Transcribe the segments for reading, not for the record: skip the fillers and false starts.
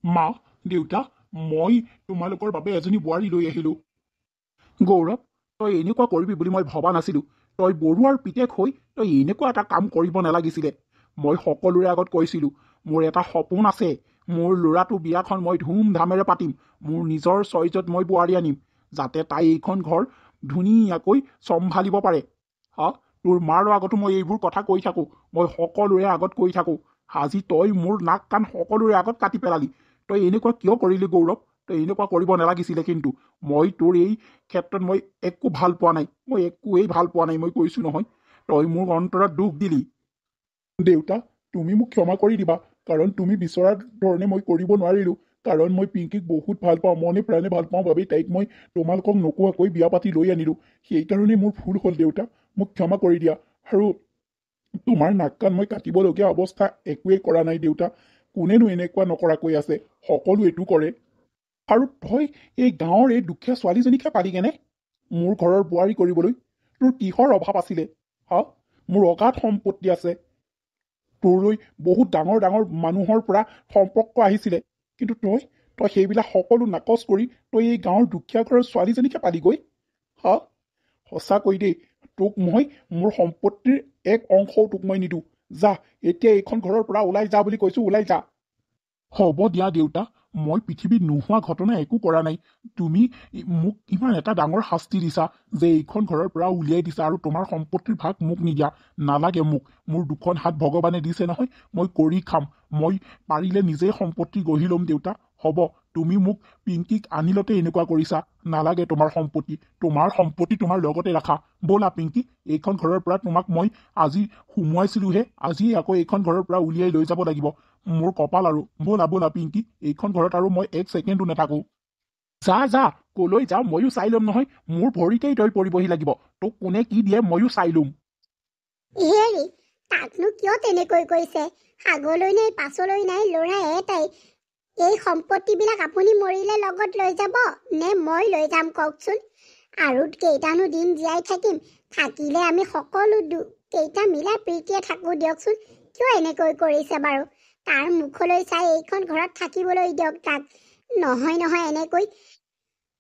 মা, দেউতা, মই তোমালোকৰ বাবে এজনী বোৱাৰী লৈ আহিলোঁ। গৌৰৱ, তই এনেকুৱা কৰিবি বুলি মই ভবা নাছিলোঁ। তই বৰুৱাৰ পিতেক হৈ তই এনেকুৱা এটা কাম কৰিব নালাগিছিলে। মই সকলোৰে আগত কৈছিলোঁ, মোৰ এটা সপোন আছে। মোৰ ল'ৰাটো বিয়াখন মই ধুমধামেৰে পাতিম। মোৰ নিজৰ চইজত মই বোৱাৰী আনিম, যাতে তাই এইখন ঘৰ ধুনীয়াকৈ চম্ভালিব পাৰে। হা, তোৰ মাৰ আগতো মই এইবোৰ কথা কৈ থাকোঁ, মই সকলোৰে আগত কৈ থাকোঁ। আজি তই মোৰ নাক কাণ সকলোৰে আগত কাটি পেলালি। তই এনেকুৱা কিয় কৰিলি গৌৰৱ? তই এনেকুৱা কৰিব নালাগিছিলে। কিন্তু মই তোৰ এই ক্ষেত্ৰত মই একো ভাল পোৱা নাই। মই একোৱেই ভাল পোৱা নাই, মই কৈছোঁ নহয়। তই মোৰ অন্তৰত দুখ দিলি। দেউতা, তুমি মোক ক্ষমা কৰি দিবা, কাৰণ তুমি বিচৰা ধৰণে মই কৰিব নোৱাৰিলোঁ। কাৰণ মই পিংকিক বহুত ভাল পাওঁ, মনে প্ৰাণে ভাল পাওঁ বাবেই তাইক মই তোমালোকক নোকোৱাকৈ বিয়া পাতি লৈ আনিলোঁ। সেইকাৰণে মোৰ ভুল হ'ল দেউতা, মোক ক্ষমা কৰি দিয়া। আৰু তোমাৰ নাক কাণ মই কাটিবলগীয়া অৱস্থা একোৱেই কৰা নাই দেউতা। কোনেনো এনেকুৱা নকৰাকৈ আছে? সকলো এইটো কৰে। আৰু তই এই গাঁৱৰ এই দুখীয়া ছোৱালীজনীকে পালি কেনে মোৰ ঘৰৰ বোৱাৰী কৰিবলৈ? তোৰ কিহৰ অভাৱ আছিলে? হা, মোৰ অগাধ সম্পত্তি আছে। তোৰলৈ বহুত ডাঙৰ ডাঙৰ মানুহৰ পৰা সম্পৰ্ক আহিছিলে, কিন্তু তই তই সেইবিলাক সকলো নাকচ কৰি তই এই গাঁৱৰ দুখীয়া ঘৰৰ ছোৱালীজনীকে পালিগৈ। হা, সঁচাকৈ দেই, তোক মই মোৰ সম্পত্তিৰ এক অংশও তোক মই নিদিওঁ। যা, এতিয়া এইখন ঘৰৰ পৰা ওলাই যা বুলি কৈছোঁ, ওলাই যা। হ'ব দিয়া দেউতা, মই পৃথিৱীত নোহোৱা ঘটনা একো কৰা নাই। তুমি মোক ইমান এটা ডাঙৰ শাস্তি দিছা যে এইখন ঘৰৰ পৰা উলিয়াই দিছা, আৰু তোমাৰ সম্পত্তিৰ ভাগ মোক নিদিয়া। নালাগে মোক। মোৰ দুখন হাত ভগৱানে দিছে নহয়, মই কৰি খাম। মই পাৰিলে নিজেই সম্পত্তি গঢ়ি ল'ম দেউতা। হ'ব, তুমি মোক পিংকিক আনিলতে এনেকুৱা কৰিছা। নালাগে তোমাৰ সম্পত্তি। তোমাৰ সম্পত্তি তোমাৰ লগতে ৰাখা। ব'লা পিংকি, এইখন ঘৰৰ পৰা তোমাক মই আজি সোমোৱাইছিলোঁহে, আজিয়ে আকৌ এইখন ঘৰৰ পৰা উলিয়াই লৈ যাব লাগিব। মোৰ কপাল আৰু। ব'লা ব'লা পিংকি, এইখন ঘৰত আৰু মই এক ছেকেণ্ডো নাথাকোঁ। যা যা, কলৈ যাওঁ ময়ো চাই ল'ম নহয়। মোৰ ভৰিতেই তই পৰিবহি লাগিব। তোক কোনে কি দিয়ে ময়ো চাই ল'ম। হেৰি, তাকনো কিয় তেনেকৈ কৈছে? আগলৈ নাই পাছলৈ নাই, ল'ৰা এটাই। এই সম্পত্তিবিলাক আপুনি মৰিলে লগত লৈ যাব নে মই লৈ যাম কওকচোন? আৰু কেইটানো দিন জীয়াই থাকিম। থাকিলে আমি সকলো কেইটা মিলাই প্ৰীতিয়ে থাকোঁ দিয়কচোন। কিয় এনেকৈ কৰিছে বাৰু? তাৰ মুখলৈ চাই এইখন ঘৰত থাকিবলৈ দিয়ক তাক। নহয় নহয় এনেকৈ।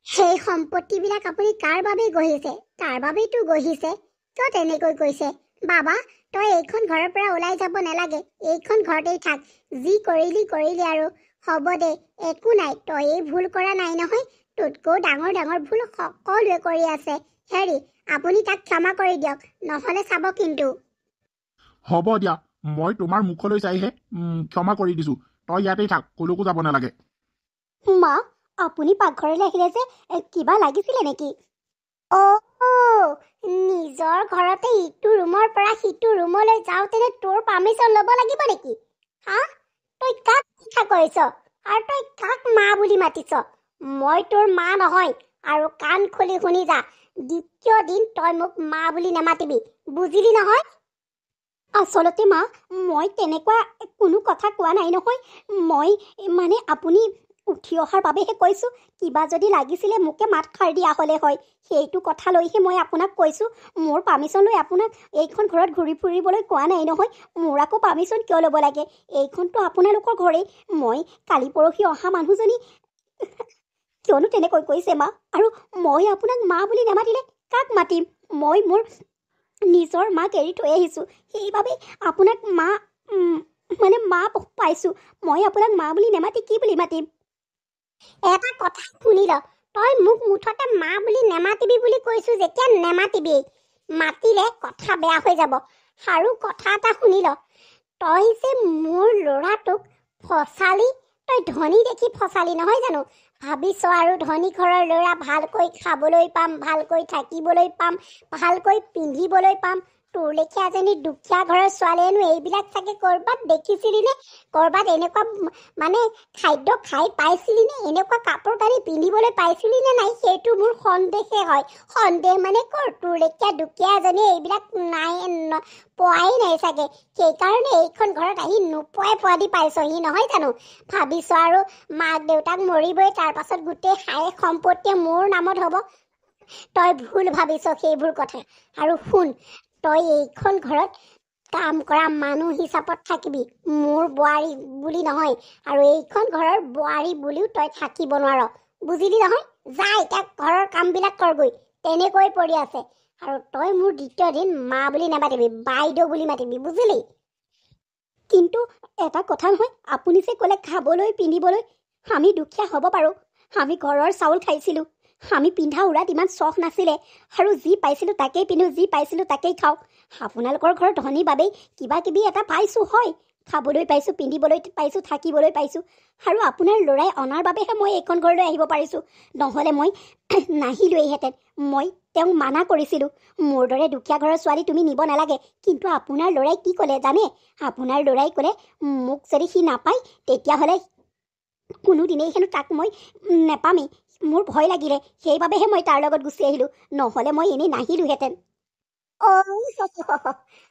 সেই সম্পত্তিবিলাক আপুনি কাৰ বাবে গঢ়িছে? তাৰ বাবেইতো গঢ়িছে। কিয় তেনেকৈ কৈছে? বাবা, তই এইখন ঘৰৰ পৰা ওলাই যাব নালাগে। এইখন ঘৰতেই থাক। যি কৰিলি কৰিলি আৰু। হ'ব দে, একো নাই। তই এই ভুল কৰা নাই নহয়। তোতকৈ ডাঙৰ ডাঙৰ ভুল সকলোৱে কৰি আছে। হেৰি, আপুনি তাক ক্ষমা কৰি দিয়ক, নহ'লে চাব কিন্তু। হ'ব দিয়া, মই তোমাৰ মুখলৈ চাইহে ক্ষমা কৰি দিছোঁ। তই ইয়াতেই থাক, কলৈকো যাব নালাগে। মা, আপুনি পাকঘৰলৈ আহিলে যে, কিবা লাগিছিলে নেকি? অ', নিজৰ ঘৰতে ইটো ৰুমৰ পৰা সিটো ৰুমলৈ যাওঁতেনে তোৰ পাৰ্মিশ্যন ল'ব লাগিব নেকি? হা, তই কাক কথা কৈছ? আৰু তই কাক মা বুলি মাতিছ? মই তোৰ মা নহয়। আৰু কাণ খুলি শুনি যা, দ্বিতীয় দিন তই মোক মা বুলি নামাতিবি, বুজিলি নহয়? আচলতে মা, মই তেনেকুৱা কোনো কথা কোৱা নাই নহয়। মই মানে আপুনি উঠি অহাৰ বাবেহে কৈছোঁ। কিবা যদি লাগিছিলে মোকে মাত খাৰ দিয়া হ'লে হয়। সেইটো কথা লৈহে মই আপোনাক কৈছোঁ। মোৰ পাৰ্মিশ্যন লৈ আপোনাক এইখন ঘৰত ঘূৰি ফুৰিবলৈ কোৱা নাই নহয়। মোৰ আকৌ পাৰ্মিশ্যন কিয় ল'ব লাগে? এইখনতো আপোনালোকৰ ঘৰেই। মই কালি পৰহি অহা মানুহজনী কিয়নো তেনেকৈ কৈছে মা? আৰু মই আপোনাক মা বুলি নামাতিলে কাক মাতিম? মই মোৰ নিজৰ মাক এৰি থৈ আহিছোঁ, সেইবাবে আপোনাক মা মানে মা পাইছোঁ। মই আপোনাক মা বুলি নেমাতি কি বুলি মাতিম? এটা কথা শুনি ল, তই মোক মুঠতে মা বুলি নেমাতিবি বুলি কৈছোঁ যেতিয়া নেমাতিবি। মাতিলে কথা বেয়া হৈ যাব। আৰু কথা এটা শুনি ল, তই যে মোৰ ল'ৰাটোক ফচালি, তই ধনী দেখি ফচালি নহয় জানো? ভাবিছ আৰু ধনী ঘৰৰ ল'ৰা, ভালকৈ খাবলৈ পাম, ভালকৈ থাকিবলৈ পাম, ভালকৈ পিন্ধিবলৈ পাম। তোৰ লেখীয়া এজনী দুখীয়া ঘৰৰ ছোৱালীয়েনো এইবিলাক চাগে ক'ৰবাত দেখিছিলি নে? ক'ৰবাত এনেকুৱা মানে খাদ্য খাই পাইছিলি নে? এনেকুৱা কাপোৰ কানি পিন্ধিবলৈ পাইছিলি নে নাই? সেইটো মোৰ সন্দেহে হয়। সন্দেহ মানে কৰ? তোৰ লেখীয়া দুখীয়া এজনীয়ে এইবিলাক নাই পোৱাই নাই চাগে। সেইকাৰণে এইখন ঘৰত আহি নোপোৱাই পোৱাদি পাইছহি নহয় জানো? ভাবিছ আৰু মাক দেউতাক মৰিবই, তাৰ পাছত গোটেই হাই সম্পত্তি মোৰ নামত হ'ব। তই ভুল ভাবিছ সেইবোৰ কথা। আৰু শুন, তই এইখন ঘৰত কাম কৰা মানুহ হিচাপত থাকিবি, মোৰ বোৱাৰী বুলি নহয়। আৰু এইখন ঘৰৰ বোৱাৰী বুলিও তই থাকিব নোৱাৰ, বুজিলি নহয়? যা এতিয়া ঘৰৰ কামবিলাক কৰগৈ, তেনেকৈ পৰি আছে। আৰু তই মোৰ দ্বিতীয় দিন মা বুলি নামাতিবি, বাইদেউ বুলি মাতিবি, বুজিলি? কিন্তু এটা কথা নহয়, আপুনি যে ক'লে খাবলৈ পিন্ধিবলৈ, আমি দুখীয়া হ'ব পাৰোঁ, আমি ঘৰৰ চাউল খাইছিলোঁ, আমি পিন্ধা উৰাত ইমান চখ নাছিলে, আৰু যি পাইছিলোঁ তাকেই পিন্ধোঁ, যি পাইছিলোঁ তাকেই খাওঁ। আপোনালোকৰ ঘৰৰ ধনী বাবেই কিবা কিবি এটা পাইছোঁ, হয়, খাবলৈ পাইছোঁ, পিন্ধিবলৈ পাইছোঁ, থাকিবলৈ পাইছোঁ, আৰু আপোনাৰ ল'ৰাই অনাৰ বাবেহে মই এইখন ঘৰলৈ আহিব পাৰিছোঁ, নহ'লে মই নাহিলোৱেইহেঁতেন। মই তেওঁক মানা কৰিছিলোঁ, মোৰ দৰে দুখীয়া ঘৰৰ ছোৱালী তুমি নিব নালাগে। কিন্তু আপোনাৰ ল'ৰাই কি ক'লে জানে? আপোনাৰ ল'ৰাই ক'লে মোক যদি সি নাপায় তেতিয়াহ'লে কোনোদিনেই হেনো তাক মই নেপামেই। মোৰ ভয় লাগিলে, সেইবাবেহে মই তাৰ লগত গুচি আহিলোঁ, নহ'লে মই এনেই নাহিলোহেঁতেন।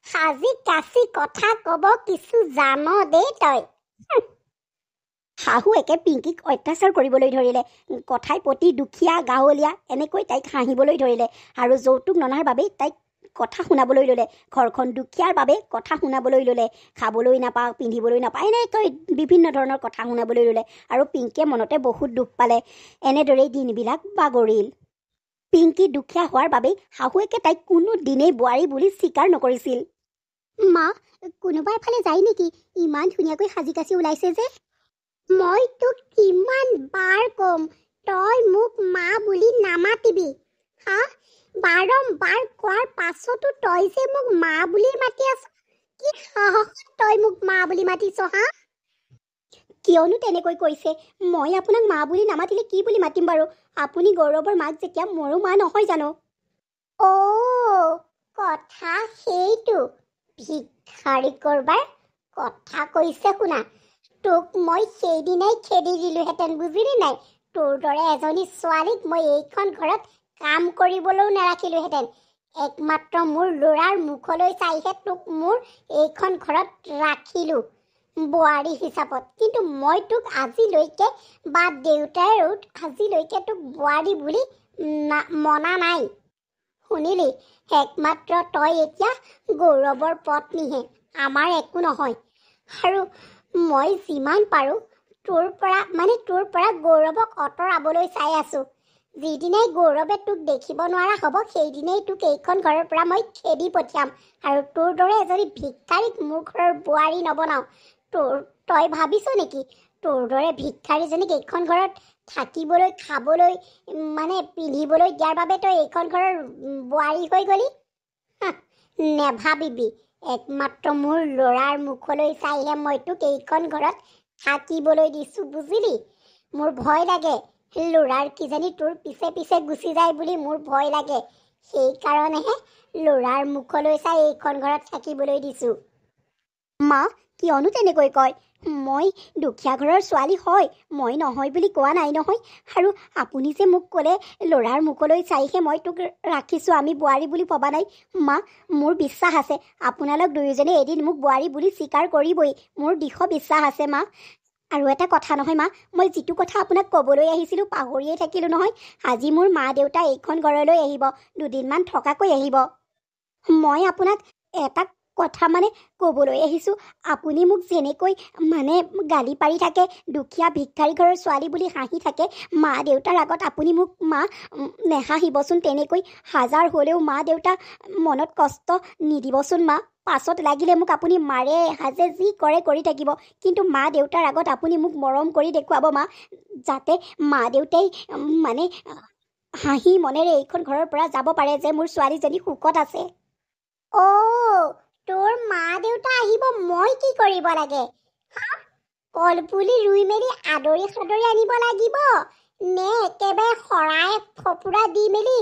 সাজি কাচি কথা ক'ব কিছু জান দেই তই। শাহুৱেকে পিংকিক অত্যাচাৰ কৰিবলৈ ধৰিলে, কথাই প্ৰতি দুখীয়া গাঁৱলীয়া এনেকৈ তাইক হাঁহিবলৈ ধৰিলে, আৰু যৌতুক ননাৰ বাবেই তাইক কথা শুনাবলৈ ল'লে, ঘৰখন দুখীয়াৰ বাবে কথা শুনাবলৈ ল'লে, খাবলৈ নাপাওঁ, পিন্ধিবলৈ নাপাওঁ, এনেকৈ বিভিন্ন ধৰণৰ কথা শুনাবলৈ ল'লে, আৰু পিংকিয়ে মনতে বহুত দুখ পালে। এনেদৰেই দিনবিলাক বাগৰিল। পিংকি দুখীয়া হোৱাৰ বাবেই শাহুৱেকে তাইক কোনোদিনেই বোৱাৰী বুলি স্বীকাৰ নকৰিছিল। মা, কোনোবা এফালে যায় নেকি? ইমান ধুনীয়াকৈ সাজি কাচি ওলাইছে যে। মই তোক কিমান বাৰ ক'ম, তই মোক মা বুলি নামাতিবি, হা? বাৰম্বাৰ কোৱাৰ পাছতো তই যে মোক মা বুলি মাতি আছ, কি সাহসত তই মোক মা বুলি মাতিছ, হা? কিয়নো তেনেকৈ কৈছে? মই আপোনাক মা বুলি নামাতিলে কি বুলি মাতিম বাৰু? আপুনি গৌৰৱৰ মাক যেতিয়া মোৰো মা নহয় জানো? কথা সেইটো। ভিক্ষাৰী কৰবাৰ কথা কৈছে শুনা। তোক মই সেইদিনাই খেদি দিলোহেঁতেন, বুজিলি নাই? তোৰ দৰে এজনী ছোৱালীক মই এইখন ঘৰত কাম কৰিবলৈও নাৰাখিলোহেঁতেন। একমাত্ৰ মোৰ ল'ৰাৰ মুখলৈ চাইহে তোক মোৰ এইখন ঘৰত ৰাখিলোঁ বোৱাৰী হিচাপত। কিন্তু মই তোক আজিলৈকে বা দেউতাইও আজিলৈকে তোক বোৱাৰী বুলি মনা নাই। শুনিলি, একমাত্ৰ তই এতিয়া গৌৰৱৰ পত্নীহে, আমাৰ একো নহয়। আৰু মই যিমান পাৰোঁ তোৰ পৰা গৌৰৱক আঁতৰাবলৈ চাই আছোঁ। যিদিনাই গৌৰৱে তোক দেখিব নোৱাৰা হ'ব, সেইদিনাই তোক এইখন ঘৰৰ পৰা মই খেদি পঠিয়াম, আৰু তোৰ দৰে এজনী ভিক্ষাৰীক মোৰ ঘৰৰ বোৱাৰী নবনাওঁ। তই ভাবিছ নেকি তোৰ দৰে ভিক্ষাৰীজনীক এইখন ঘৰত থাকিবলৈ, খাবলৈ, পিন্ধিবলৈ দিয়াৰ বাবে তই এইখন ঘৰৰ বোৱাৰী হৈ গলি? নেভাবিবি। একমাত্ৰ মোৰ ল'ৰাৰ মুখলৈ চাইহে মই তোক এইখন ঘৰত থাকিবলৈ দিছোঁ, বুজিলি? মোৰ ভয় লাগে, ল'ৰাৰ কিজানি তোৰ পিছে পিছে গুচি যায় বুলি মোৰ ভয় লাগে। সেইকাৰণেহে ল'ৰাৰ মুখলৈ চাই এইখন ঘৰত থাকিবলৈ দিছোঁ। মা, কিয়নো তেনেকৈ কয়? মই দুখীয়া ঘৰৰ ছোৱালী হয়, মই নহয় বুলি কোৱা নাই নহয়। আৰু আপুনি যে মোক ক'লে ল'ৰাৰ মুখলৈ চাইহে মই তোক ৰাখিছোঁ, আমি বোৱাৰী বুলি ভবা নাই। মা, মোৰ বিশ্বাস আছে আপোনালোক দুয়োজনে এদিন মোক বোৱাৰী বুলি স্বীকাৰ কৰিবই, মোৰ দৃঢ় বিশ্বাস আছে মা। আৰু এটা কথা নহয় মা, মই যিটো কথা আপোনাক ক'বলৈ আহিছিলোঁ পাহৰিয়েই থাকিলোঁ নহয়। আজি মোৰ মা দেউতা এইখন ঘৰলৈ আহিব, দুদিনমান থকাকৈ আহিব। মই আপোনাক এটা কথা ক'বলৈ আহিছোঁ। আপুনি মোক যেনেকৈ গালি পাৰি থাকে, দুখীয়া ভিক্ষাৰী ঘৰৰ ছোৱালী বুলি হাঁহি থাকে, মা দেউতাৰ আগত আপুনি মোক মা নেহাঁহিবচোন তেনেকৈ। হাজাৰ হ'লেও মা দেউতা মনত কষ্ট নিদিবচোন মা। পাছত লাগিলে মোক আপুনি মাৰে, সাজে, যি কৰে কৰি থাকিব, কিন্তু মা দেউতাৰ আগত আপুনি মোক মৰম কৰি দেখুৱাব মা, যাতে মা দেউতাই হাঁহি মনেৰে এইখন ঘৰৰ পৰা যাব পাৰে যে মোৰ ছোৱালীজনী সুখত আছে। তোৰ মা দেউতা আহিব, মই কি কৰিব লাগে? কলপুলি ৰুই মেলি আদৰি সাদৰি আনিব লাগিব, নে একেবাৰে শৰাই ফপুৰা দি মেলি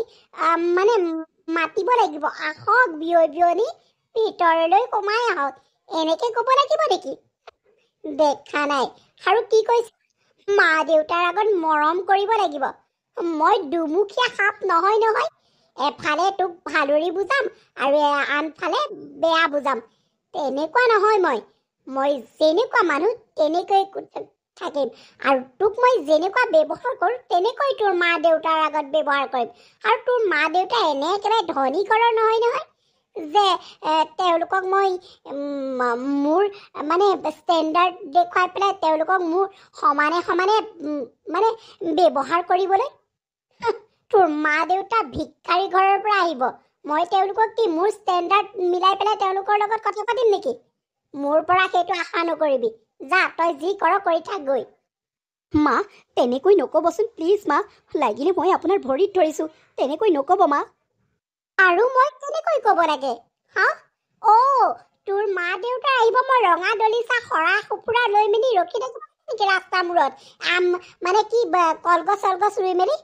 মাতিব লাগিব, আহক বিয়নী ভিতৰলৈ সোমাই আহক, এনেকে ক'ব লাগিব নেকি? দেখা নাই। আৰু কি কৈছে? মা দেউতাৰ আগত মৰম কৰিব লাগিব। মই দুমুখীয়া সাপ নহয় নহয়। এফালে তোক ভালৰি বুজাম আৰু আনফালে বেয়া বুজাম, তেনেকুৱা নহয়। মই যেনেকুৱা মানুহ তেনেকৈ থাকিম, আৰু তোক মই যেনেকুৱা ব্যৱহাৰ কৰোঁ তেনেকৈ তোৰ মা দেউতাৰ আগত ব্যৱহাৰ কৰিম। আৰু তোৰ মা দেউতা এনে একেবাৰে ধনী ঘৰৰ নহয় নহয়, যে তেওঁলোকক মই মোৰ মানে ষ্টেণ্ডাৰ্ড দেখুৱাই পেলাই তেওঁলোকক মোৰ সমানে সমানে মানে ব্যৱহাৰ কৰিবলৈ তোৰ মা দেউতা ভিক্ষাৰী ঘৰৰ পৰা আহিব মই তেওঁলোকক কি মোৰ ষ্টেণ্ডাৰ্ড মিলাই পেলাই তেওঁলোকৰ লগত কথা পাতিম নেকি মোৰ পৰা সেইটো আশা নকৰিবি যা তই যি কৰ কৰি থাক গৈ মা তেনেকৈ নক'বচোন প্লিজ মা লাগিলে মই আপোনাৰ ভৰিত ধৰিছোঁ তেনেকৈ নক'ব মা আৰু মই কেনেকৈ ক'ব লাগে হা তোৰ মা দেউতা আহিব মই ৰঙা দলিচা শৰা সুপুৰা লৈ মেলি ৰখি থাকিব নেকি ৰাস্তা মূৰত মানে কি কলগছ চলগছ ৰুই মেলি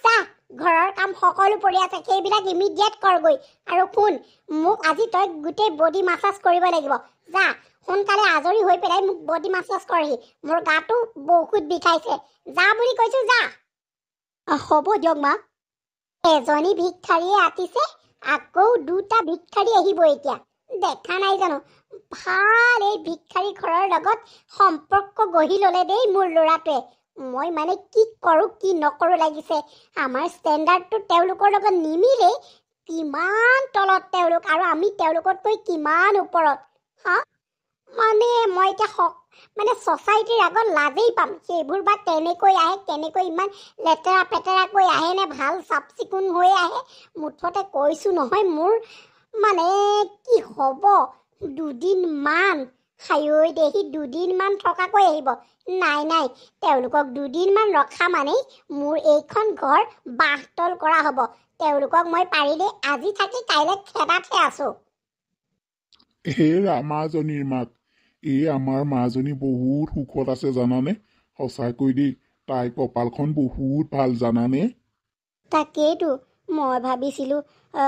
যা ঘৰৰ কাম সকলো পৰি আছে সেইবিলাক ইমিডিয়েট কৰগৈ আৰু শুন মোক আজি তই গোটেই বডি মাছাজ কৰিব লাগিব যা সোনকালে আজৰি হৈ পেলাই মোক বডি মাছাজ কৰহি মোৰ গাটো বহুত বিষাইছে যা বুলি কৈছো যা হ'ব দিয়ক মা এজনী ভিক্ষাৰীয়ে আতিছে আকৌ দুটা ভিক্ষাৰী আহিব এতিয়া দেখা নাই জানো ভাল এই ভিক্ষাৰী ঘৰৰ লগত সম্পৰ্ক গঢ়ি ল'লে দেই মোৰ ল'ৰাটোৱে মই মানে কি কৰোঁ কি নকৰোঁ লাগিছে আমাৰ ষ্টেণ্ডাৰ্ডটো তেওঁলোকৰ লগত নিমিলে কিমান তলত তেওঁলোক আৰু আমি তেওঁলোকতকৈ কিমান ওপৰত হা মানে মই এতিয়া মানে ছ'চাইটিৰ আগত লাজেই পাম সেইবোৰ বা কেনেকৈ আহে কেনেকৈ ইমান লেতেৰা পেতেৰাকৈ আহে নে ভাল চাফ চিকুণ হৈ আহে মুঠতে কৈছোঁ নহয় মোৰ মানে কি হ'ব দুদিনমান হায়ৈ দেহি দুদিনমান থকাকৈ আহিব নাই তেওঁলোকক দুদিনমান ৰখা মানেই মোৰ এইখন ঘৰ বাঁহতল কৰা হ'ব তেওঁলোকক মই পাৰিলে আজি থাকি কাইলৈ খেদাতহে আছোঁ হে ৰামাজনীৰ মাক এই আমাৰ মাজনী বহুত সুখত আছে জানানে সঁচাকৈ দেই তাই কপালখন বহুত ভাল জানানে তাকেইতো মই ভাবিছিলোঁ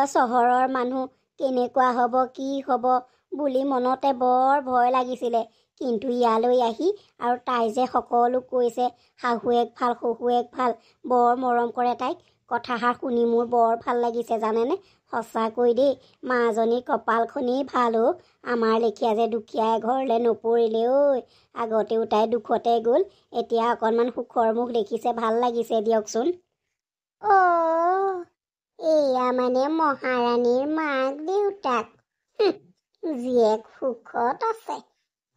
চহৰৰ মানুহ কেনেকুৱা হ'ব কি হ'ব বুলি মনতে বৰ ভয় লাগিছিলে কিন্তু ইয়ালৈ আহি আৰু তাই যে সকলো কৈছে শাহুৱেক ভাল শহুৱেক ভাল বৰ মৰম কৰে তাইক কথাষাৰ শুনি মোৰ বৰ ভাল লাগিছে জানেনে সঁচাকৈ দেই মাজনীৰ কপালখনেই ভাল আমাৰ লেখীয়া যে দুখীয়া ঘৰলৈ নপৰিলে ঐ আগতেও তাই দুখতে গ'ল এতিয়া অকণমান সুখৰ মুখ দেখিছে ভাল লাগিছে দিয়কচোন এয়া মানে মহাৰাণীৰ মাক দেউতাক জীয়েক সুখত আছে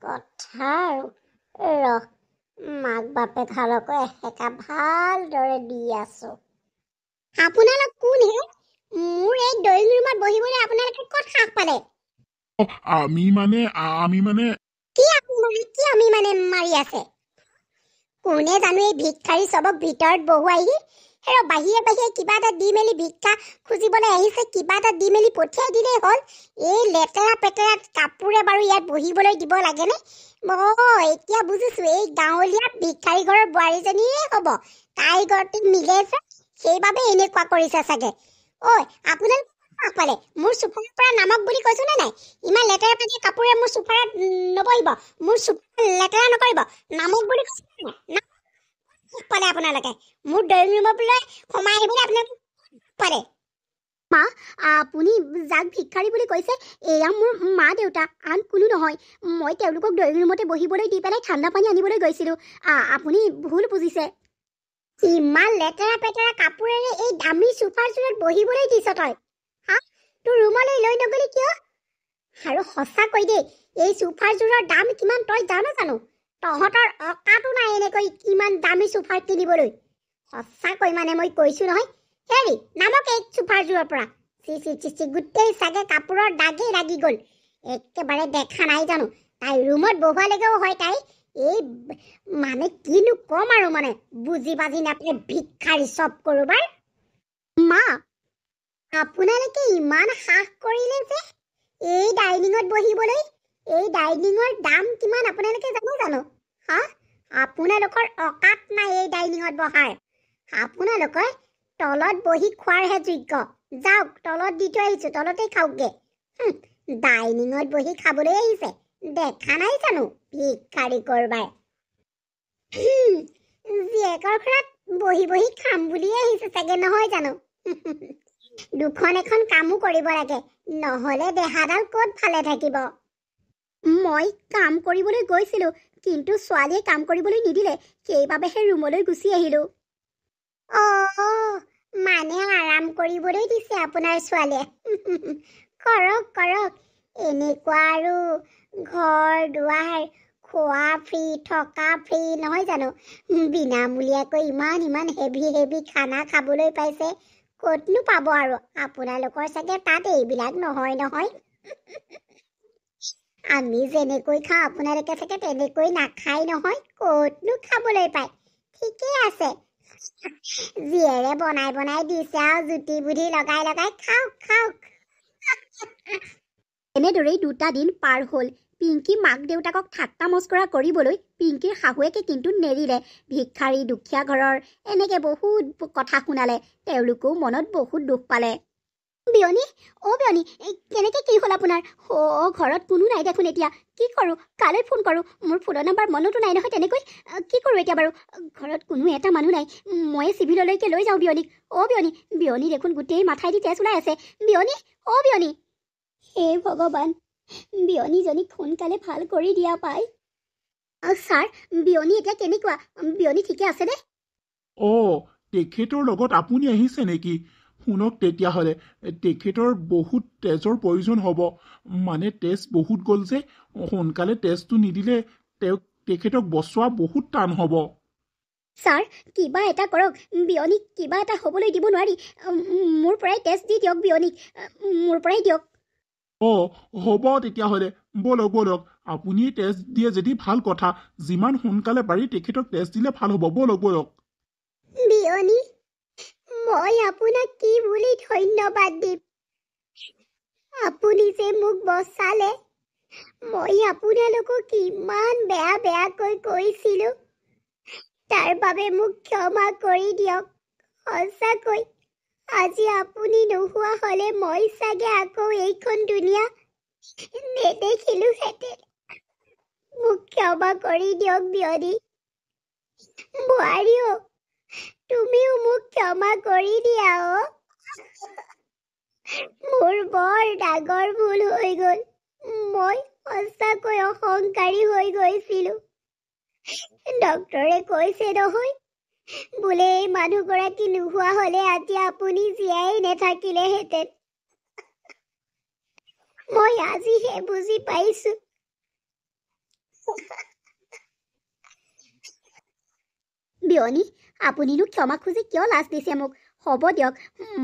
কথা আৰু মাক বাপেক হালকৈ এসেকা ভালদৰে দি আছো আপোনালোক কোন হে মোৰ এই ড্ৰয়িং ৰুমত বহিবলৈ আপোনালোকে ক'ত সাহ পালে আমি মানে কি আমি মানে মাৰি আছে কোনে জানো এই ভিক্ষাৰী চবক ভিতৰত বহুৱাইহি আৰু বাহিৰে কিবা এটা দি মেলি ভিক্ষা খুজিবলৈ আহিছে কিবা এটা দি মেলি পঠিয়াই দিলেই হ'ল এই লেতেৰা পেতেৰা কাপোৰে বাৰু ইয়াত বহিবলৈ দিব লাগেনে এতিয়া বুজিছোঁ এই গাঁৱলীয়া ভিক্ষাৰী ঘৰৰ বোৱাৰীজনীয়ে হ'ব তাই ঘৰটো মিলে যে সেইবাবে এনেকুৱা কৰিছে চাগে আপোনালোকে পালে মোৰ চোফাৰ পৰা নামক বুলি কৈছো নে নাই ইমান লেতেৰা পেতেৰা কাপোৰে মোৰ চোফাৰত নবহিব মোৰ চোফা লেতেৰা নকৰিব নামক বুলি কৈছো পালে আপোনালোকে মোৰ ড্ৰয়িং ৰুমলৈ সোমাই আহিবলৈ আপোনালোকে পাৰে মা আপুনি যাক ভিক্ষাৰী বুলি কৈছে এয়া মোৰ মা দেউতা আন কোনো নহয় মই তেওঁলোকক ড্ৰয়িং ৰুমতে বহিবলৈ দি পেলাই ঠাণ্ডা পানী আনিবলৈ গৈছিলোঁ আপুনি ভুল বুজিছে ইমান লেতেৰা পেতেৰা কাপোৰেৰে এই দামী চোফাৰযোৰত বহিবলৈ দিছ তই হা তোৰ ৰুমলৈ লৈ নগলি কিয় আৰু সঁচাকৈ দেই এই চোফাৰযোৰৰ দাম কিমান তই জানো তহঁতৰ অকাতো নাই এনেকৈ কিমান দামী চোফাৰ কিনিবলৈ সঁচাকৈ মানে মই কৈছোঁ নহয় হেৰি নামক এই চোফাৰযোৰৰ পৰা চি গোটেই চাগে কাপোৰৰ দাগেই লাগি গ'ল একেবাৰে দেখা নাই জানো তাই ৰুমত বহোৱালৈকেও হয় তাই এই মানে কিনো কম আৰু মানে বুজি বাজি নাপায় ভিক্ষাৰী চব কৰোবাৰ মা আপোনালোকে ইমান সাহ কৰিলে যে এই ডাইনিঙত বহিবলৈ এই ডাইনিঙৰ দাম কিমান আপোনালোকে জানো হা আপোনালোকৰ অকাত নাই এই ডাইনিঙত বহাৰ আপোনালোকৰ তলত বহি খোৱাৰহে যোগ্য যাওক তলত দি থৈ আহিছোঁ তলতেই খাওকগে ডাইনিঙত বহি খাবলৈ আহিছে দেখা নাই জানো ভিক্ষাৰী কৰবাৰ জীয়েকৰ ঘৰত বহি খাম বুলিয়ে আহিছে চাগে নহয় জানো দুখন এখন কামো কৰিব লাগে নহ'লে দেহাডাল ক'ত ভালে থাকিব মই কাম কৰিবলৈ গৈছিলোঁ কিন্তু ছোৱালীয়ে কাম কৰিবলৈ নিদিলে সেইবাবেহে ৰুমলৈ গুচি আহিলোঁ মানে আৰাম কৰিবলৈ দিছে আপোনাৰ ছোৱালীয়ে কৰক কৰক এনেকুৱা আৰু ঘৰ দুৱাৰ খোৱা ফ্ৰী থকা ফ্ৰী নহয় জানো বিনামূলীয়াকৈ ইমান হেভি খানা খাবলৈ পাইছে ক'তনো পাব আৰু আপোনালোকৰ চাগে তাত এইবিলাক নহয় আমি যেনেকৈ খাওঁ আপোনালোকে চাগে তেনেকৈ নাখায় নহয় ক'তনো খাবলৈ পায় ঠিকেই আছে জীয়েৰে বনাই দিছে আৰু জুতি বুদ্ধি লগাই খাওক এনেদৰেই 2টা দিন পাৰ হ'ল পিংকি মাক দেউতাকক ঠাট্টা মস্কৰা কৰিবলৈ পিংকিৰ শাহুৱেকে কিন্তু নেৰিলে ভিক্ষাৰী দুখীয়া ঘৰৰ এনেকে বহুত কথা শুনালে তেওঁলোকেও মনত বহুত দুখ পালে বিয়নী বিয়নী কেনেকে কি হ'ল আপোনাৰ ঘৰত কোনো নাই দেখোন এতিয়া কি কৰোঁ কালৈ ফোন কৰোঁ মোৰ ফোনৰ নাম্বাৰ মনতো নাই নহয় তেনেকৈ কি কৰোঁ এতিয়া বাৰু ঘৰত কোনো এটা মানুহ নাই মই চিভিললৈকে লৈ যাওঁ বিয়নীক বিয়নী দেখোন গোটেই মাথাইদি তেজ ওলাই আছে বিয়নী বিয়নী হে ভগৱান বিয়নীজনীক সোনকালে ভাল কৰি দিয়া পাই ছাৰ বিয়নী এতিয়া কেনেকুৱা বিয়নী ঠিকে আছেনে তেখেতৰ লগত আপুনি আহিছে নেকি শুনক তেতিয়াহ'লে তেখেতৰ বহুত তেজৰ প্ৰয়োজন হ'ব মানে তেজ বহুত গ'ল যে সোনকালে তেজটো নিদিলে তেখেতক বচোৱা বহুত টান হ'ব ছাৰ কিবা এটা কৰক বিয়নীক কিবা এটা হ'বলৈ দিব নোৱাৰি মোৰ পৰাই তেজ দি দিয়ক বিয়নীক মোৰ পৰাই দিয়ক হ'ব তেতিয়াহ'লে বলক আপুনি তেজ দিয়ে যদি ভাল কথা যিমান সোনকালে পাৰি তেখেতক তেজ দিলে ভাল হ'ব বলক বিয়নী মই আপোনাক কি বুলি ধন্যবাদ দিম আপুনি যে মোক বচালে মই আপোনালোকক কিমান বেয়াকৈ কৈছিলোঁ তাৰ বাবে মোক ক্ষমা কৰি দিয়ক সঁচাকৈ আজি আপুনি নোহোৱা হ'লে মই চাগে আকৌ এইখন দুনিয়া নেদেখিলোহেঁতেন মোক ক্ষমা কৰি দিয়ক বিয়নী বোৱাৰী তুমিও মোক ক্ষমা কৰি দিয়া মোৰ বৰ ডাঙৰ ভুল হৈ গ'ল মই সঁচাকৈ অহংকাৰী হৈ গৈছিলোঁ ডক্টৰে কৈছে নহয় বোলে এই মানুহগৰাকী নোহোৱা হ'লে আজি আপুনি জীয়াই নেথাকিলেহেঁতেন মই আজিহে বুজি পাইছোঁ বিয়নী আপুনিনো ক্ষমা খুজি কিয় লাজ দিছে মোক হ'ব দিয়ক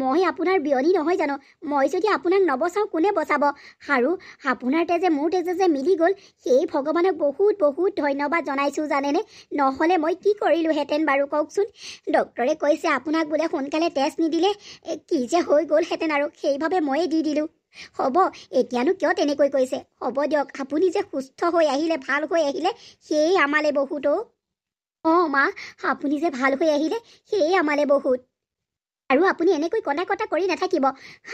মই আপোনাৰ বিয়নী নহয় জানো মই যদি আপোনাক নবচাওঁ কোনে বচাব আৰু আপোনাৰ তেজে মোৰ তেজে যে মিলি গ'ল সেই ভগৱানক বহুত ধন্যবাদ জনাইছোঁ জানেনে নহ'লে মই কি কৰিলোহেঁতেন বাৰু কওকচোন ডক্টৰে কৈছে আপোনাক বোলে সোনকালে তেজ নিদিলে কি যে হৈ গ'লহেঁতেন আৰু সেইবাবে ময়ে দি দিলোঁ হ'ব এতিয়ানো কিয় তেনেকৈ কৈছে হ'ব দিয়ক আপুনি যে সুস্থ হৈ আহিলে ভাল হৈ আহিলে সেয়ে আমালে বহুত মা আপুনি যে ভাল হৈ আহিলে সেয়ে আমালে বহুত আৰু আপুনি এনেকৈ কটা কৰি নাথাকিব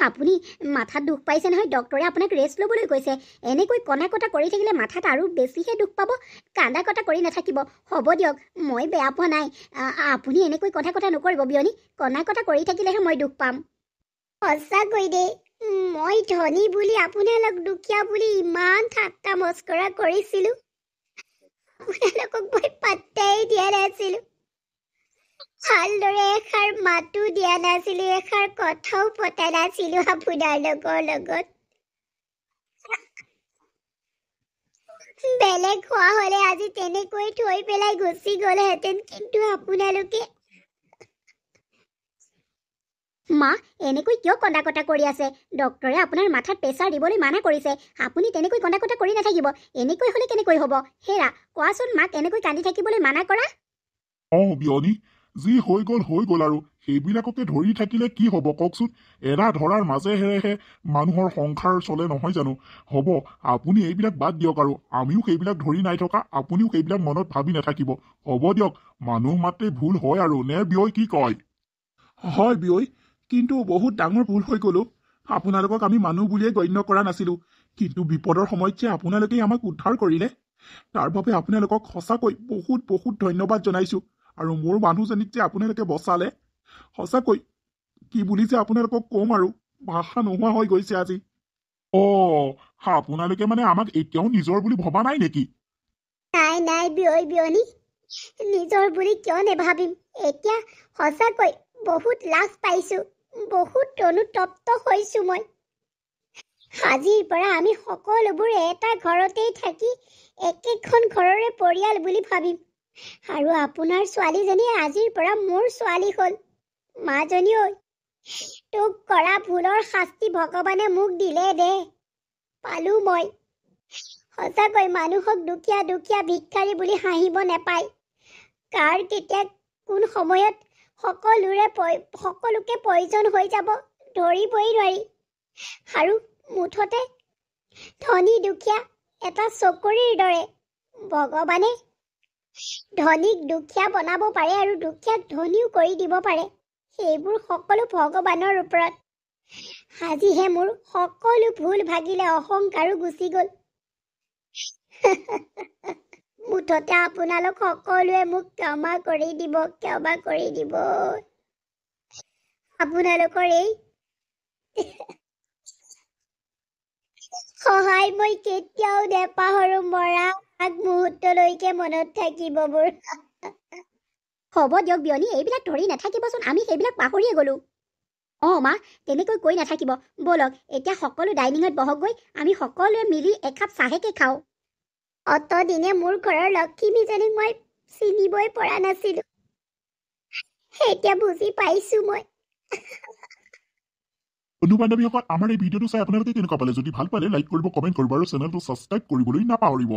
আপুনি মাথাত দুখ পাইছে নহয় ডক্টৰে আপোনাক ৰেষ্ট ল'বলৈ কৈছে এনেকৈ কটা কৰি থাকিলে মাথাত আৰু বেছিহে দুখ পাব কান্দা কটা কৰি নাথাকিব হ'ব দিয়ক মই বেয়া পোৱা নাই আপুনি এনেকৈ কটা নকৰিব বিয়নী কটা কৰি থাকিলেহে মই দুখ পাম সঁচাকৈ দেই মই ধনী বুলি আপোনালোক দুখীয়া বুলি ইমান ঠাট্টা মস্কৰা কৰিছিলোঁ আপোনালোকক মই পাত্তাই দিয়া নাছিলোঁ ভালদৰে এষাৰ মাতো দিয়া নাছিলোঁ এষাৰ কথাও পতা নাছিলোঁ আপোনালোকৰ লগত বেলেগ হোৱা হ'লে আজি তেনেকৈ থৈ পেলাই গুচি গ'লহেঁতেন কিন্তু আপোনালোকে মা এনেকৈ কিয় কটা কৰি আছে ডক্টৰে আপোনাৰ মাথাত প্ৰেছাৰ দিবলৈ মানা কৰিছে আপুনি তেনেকৈ কটা কৰি নাথাকিব এনেকৈ হ'লে কেনেকৈ হ'ব হেৰা কোৱাচোন মাক এনেকৈ কান্দি থাকিবলৈ মানা কৰা বিয়নী যি হৈ গ'ল আৰু সেইবিলাককে ধৰি থাকিলে কি হ'ব কওকচোন এৰা ধৰাৰ মাজেৰেহে মানুহৰ সংসাৰ চলে নহয় জানো হ'ব আপুনি এইবিলাক বাদ দিয়ক আৰু আমিও সেইবিলাক ধৰি নাই থকা আপুনিও সেইবিলাক মনত ভাবি নাথাকিব হ'ব দিয়ক মানুহ মাত্ৰেই ভুল হয় আৰু নে বিয়ৈ কি কয় হয় বিয়ৈ কিন্তু বহুত ডাঙৰ ভুল হৈ গ'লো আপোনালোকক আমি মানুহ বুলিয়ে গণ্য কৰা নাছিলোঁ কিন্তু বিপদৰ সময়ত যে আপোনালোকেই আমাক উদ্ধাৰ কৰিলে তাৰ বাবে আপোনালোকক সঁচাকৈ বহুত ধন্যবাদ জনাইছোঁ আৰু মোৰ মানুহজনীক যে আপোনালোকে বচালে সঁচাকৈ কি বুলি যে আপোনালোকক ক'ম আৰু ভাষা নোহোৱা হৈ গৈছে আজি আপোনালোকে মানে আমাক এতিয়াও নিজৰ বুলি ভবা নাই নেকি নাই বিয়নী নিজৰ বুলি কিয় নেভাবিম এতিয়া সঁচাকৈ বহুত লাজ পাইছোঁ বহুত অনুতপ্ত হৈছোঁ মই আজিৰ পৰা আমি সকলোবোৰ এটা ঘৰতেই থাকি একেখন ঘৰৰে পৰিয়াল বুলি ভাবিম। আৰু আপোনাৰ ছোৱালীজনী আজিৰ পৰা মোৰ ছোৱালী হ'ল। মাজনী ঐ, তোক কৰা ভুলৰ শাস্তি ভগৱানে মোক দিলে দে, পালো মই। সঁচাকৈ মানুহক দুখীয়া দুখীয়া ভিক্ষাৰী বুলি হাঁহিব নেপায়। কাৰ কেতিয়া কোন সময়ত সকলোকে প্ৰয়োজন হৈ যাব ধৰিবই নোৱাৰি। আৰু মুঠতে ধনী দুখীয়া এটা চকৰিৰ দৰে। ভগৱানে ধনীক দুখীয়া বনাব পাৰে আৰু দুখীয়াক ধনীও কৰি দিব পাৰে। সেইবোৰ সকলো ভগৱানৰ ওপৰত। আজিহে মোৰ সকলো ভুল ভাগিলে, অহংকাৰো গুচি গ'ল। মুঠতে আপোনালোক সকলোৱে মোক ক্ষমা কৰি দিব, ক্ষমা কৰি দিব। আপোনালোকৰ এই সহায় মই কেতিয়াও নেপাহৰো। মৰা আগমুহূৰ্তলৈকে মনত থাকিব মোৰ। হ'ব দিয়ক বিয়নী, এইবিলাক ধৰি নাথাকিবচোন, আমি সেইবিলাক পাহৰিয়ে গ'লো। মা, তেনেকৈ কৈ নাথাকিব। ব'লক এতিয়া সকলো ডাইনিঙত বহকগৈ, আমি সকলোৱে মিলি একাপ চাহেকে খাওঁ। অতদিনে মোৰ ঘৰৰ লক্ষ্মীজনীক মই চিনিবই পৰা নাছিলো। এতিয়া বুজি পাইছো মই। বন্ধু বান্ধৱীসকল, আমাৰ এই ভিডিঅ'টো চাই আপোনালোকে কেনেকুৱা পালে? যদি ভাল পালে লাইক কৰিব, কমেণ্ট কৰিব আৰু চেনেলটো ছাবস্ক্ৰাইব কৰিবলৈ নাপাহৰিব।